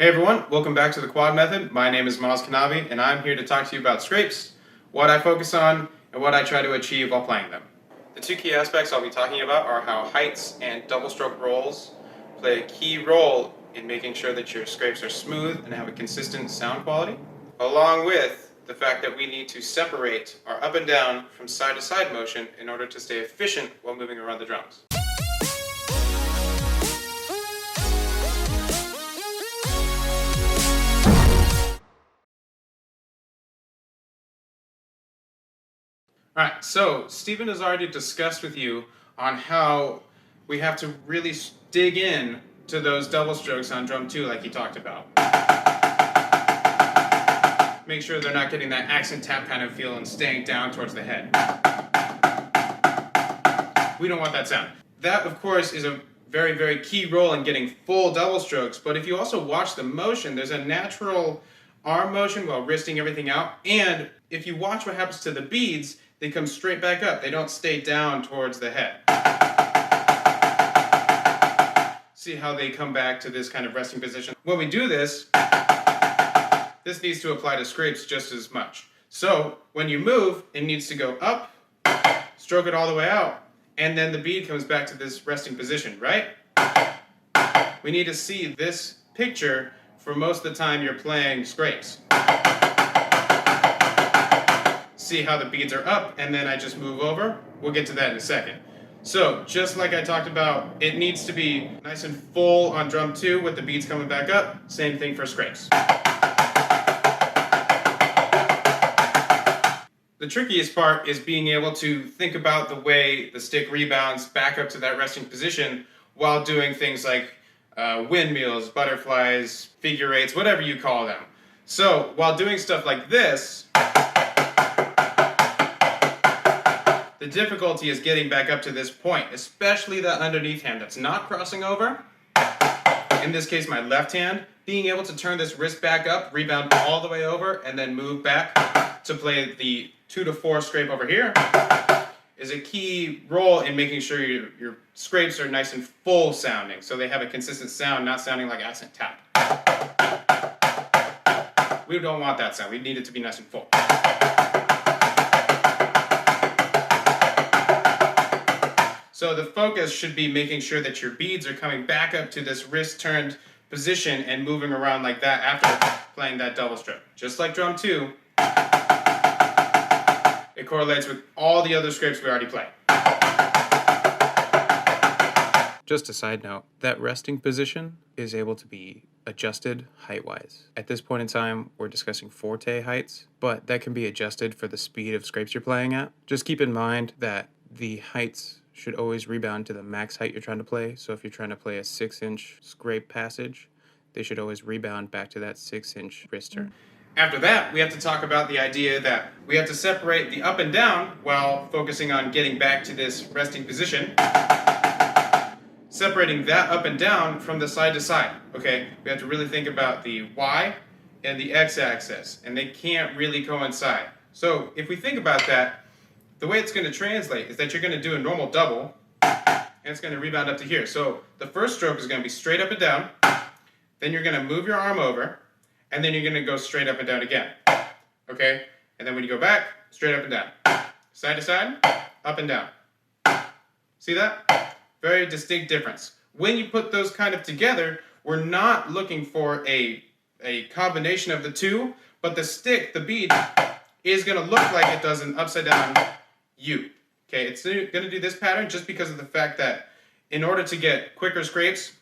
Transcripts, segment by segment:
Hey everyone, welcome back to the Quad Method. My name is Miles Kenobbie, and I'm here to talk to you about scrapes, what I focus on, and what I try to achieve while playing them. The two key aspects I'll be talking about are how heights and double stroke rolls play a key role in making sure that your scrapes are smooth and have a consistent sound quality, along with the fact that we need to separate our up and down from side to side motion in order to stay efficient while moving around the drums. Alright, so Stephen has already discussed with you on how we have to really dig in to those double strokes on drum 2 like he talked about. Make sure they're not getting that accent tap kind of feel and staying down towards the head. We don't want that sound. That, of course, is a very, very key role in getting full double strokes, but if you also watch the motion, there's a natural arm motion while wristing everything out, and if you watch what happens to the beads, they come straight back up. They don't stay down towards the head. See how they come back to this kind of resting position? When we do this, this needs to apply to scrapes just as much. So when you move, it needs to go up, stroke it all the way out, and then the bead comes back to this resting position, right? We need to see this picture for most of the time you're playing scrapes. See how the beads are up, and then I just move over. We'll get to that in a second. So, just like I talked about, it needs to be nice and full on drum 2 with the beads coming back up. Same thing for scrapes. The trickiest part is being able to think about the way the stick rebounds back up to that resting position while doing things like windmills, butterflies, figure eights, whatever you call them. So, while doing stuff like this, the difficulty is getting back up to this point, especially the underneath hand that's not crossing over. In this case, my left hand. Being able to turn this wrist back up, rebound all the way over, and then move back to play the 2 to 4 scrape over here is a key role in making sure your scrapes are nice and full sounding, so they have a consistent sound, not sounding like accent tap. We don't want that sound. We need it to be nice and full. So the focus should be making sure that your beads are coming back up to this wrist turned position and moving around like that after playing that double stroke. Just like drum 2, it correlates with all the other scrapes we already played. Just a side note, that resting position is able to be adjusted height-wise. At this point in time, we're discussing forte heights, but that can be adjusted for the speed of scrapes you're playing at. Just keep in mind that the heights should always rebound to the max height you're trying to play. So if you're trying to play a 6-inch scrape passage, they should always rebound back to that 6-inch wrist turn. After that, we have to talk about the idea that we have to separate the up and down while focusing on getting back to this resting position. Separating that up and down from the side to side, okay? We have to really think about the Y and the X axis, and they can't really coincide. So if we think about that, the way it's going to translate is that you're going to do a normal double, and it's going to rebound up to here. So the first stroke is going to be straight up and down, then you're going to move your arm over, and then you're going to go straight up and down again. Okay? And then when you go back, straight up and down. Side to side, up and down. See that? Very distinct difference. When you put those kind of together, we're not looking for a combination of the two, but the stick, the bead, is going to look like it does an upside down U. Okay, it's going to do this pattern just because of the fact that in order to get quicker scrapes,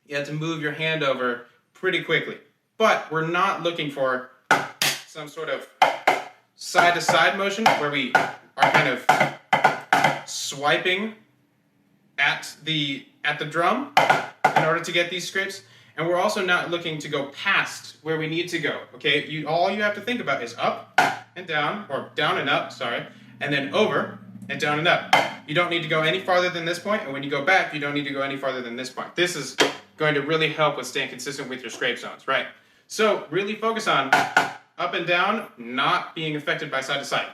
you have to move your hand over pretty quickly. But we're not looking for some sort of side-to-side motion where we are kind of swiping at the drum in order to get these scrapes. And we're also not looking to go past where we need to go. Okay, all you have to think about is up and down, or down and up, sorry, and then over and down and up. You don't need to go any farther than this point, and when you go back, you don't need to go any farther than this point. This is going to really help with staying consistent with your scrape zones, right? So really focus on up and down not being affected by side to side.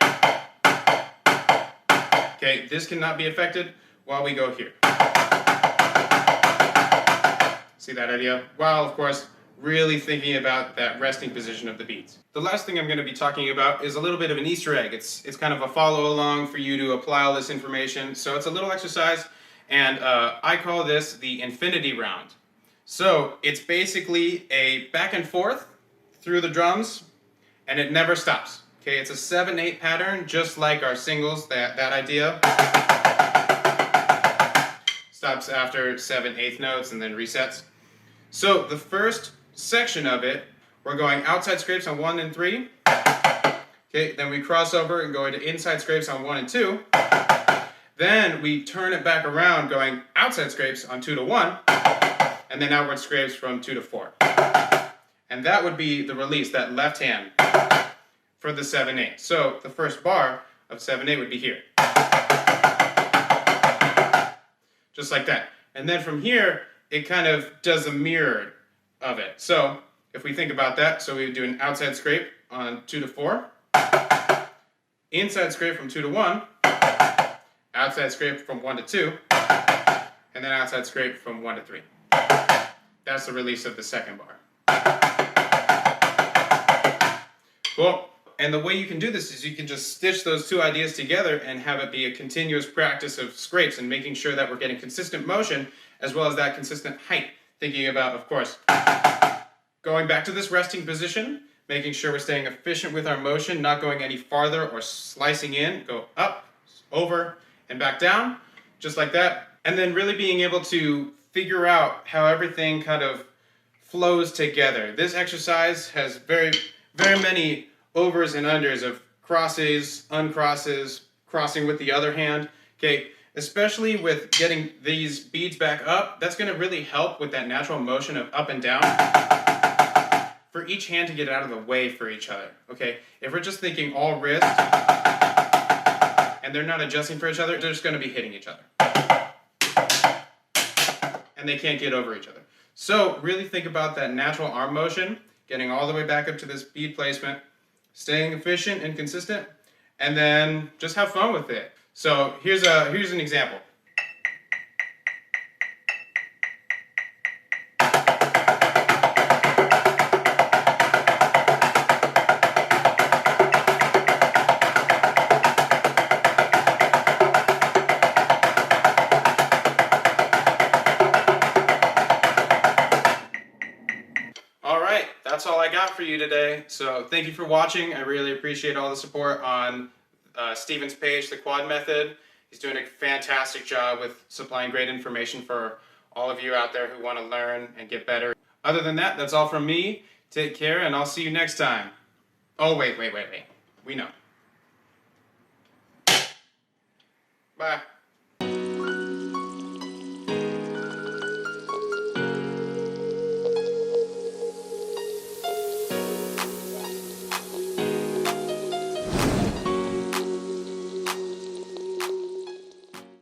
Okay, this cannot be affected while we go here. See that idea? While, of course, really thinking about that resting position of the beads. The last thing I'm going to be talking about is a little bit of an Easter egg. It's kind of a follow along for you to apply all this information. So it's a little exercise, and I call this the infinity round. So it's basically a back and forth through the drums, and it never stops. Okay, it's a 7/8 pattern, just like our singles, that idea. Stops after 7/8 notes and then resets. So the first section of it, we're going outside scrapes on 1 and 3. Okay, then we cross over and go into inside scrapes on 1 and 2. Then we turn it back around, going outside scrapes on 2 to 1, and then outward scrapes from 2 to 4. And that would be the release, that left hand for the 7/8. So the first bar of 7/8 would be here. Just like that. And then from here, it kind of does a mirror of it. So if we think about that, so we would do an outside scrape on 2 to 4, inside scrape from 2 to 1, outside scrape from 1 to 2, and then outside scrape from 1 to 3. That's the release of the second bar. Cool. And the way you can do this is you can just stitch those two ideas together and have it be a continuous practice of scrapes and making sure that we're getting consistent motion as well as that consistent height. Thinking about, of course, going back to this resting position, making sure we're staying efficient with our motion, not going any farther or slicing in. Go up, over, and back down, just like that. And then really being able to figure out how everything kind of flows together. This exercise has very, very many overs and unders of crosses, uncrosses, crossing with the other hand. Okay, especially with getting these beads back up, that's going to really help with that natural motion of up and down for each hand to get out of the way for each other. Okay, if we're just thinking all wrist and they're not adjusting for each other, they're just going to be hitting each other. And they can't get over each other. So really think about that natural arm motion, getting all the way back up to this bead placement, staying efficient and consistent, and then just have fun with it. So here's an example. That's all I got for you today. So thank you for watching. I really appreciate all the support on Steven's page, The Quad Method. He's doing a fantastic job with supplying great information for all of you out there who want to learn and get better. Other than that, that's all from me. Take care, and I'll see you next time. Oh, wait. We know. Bye.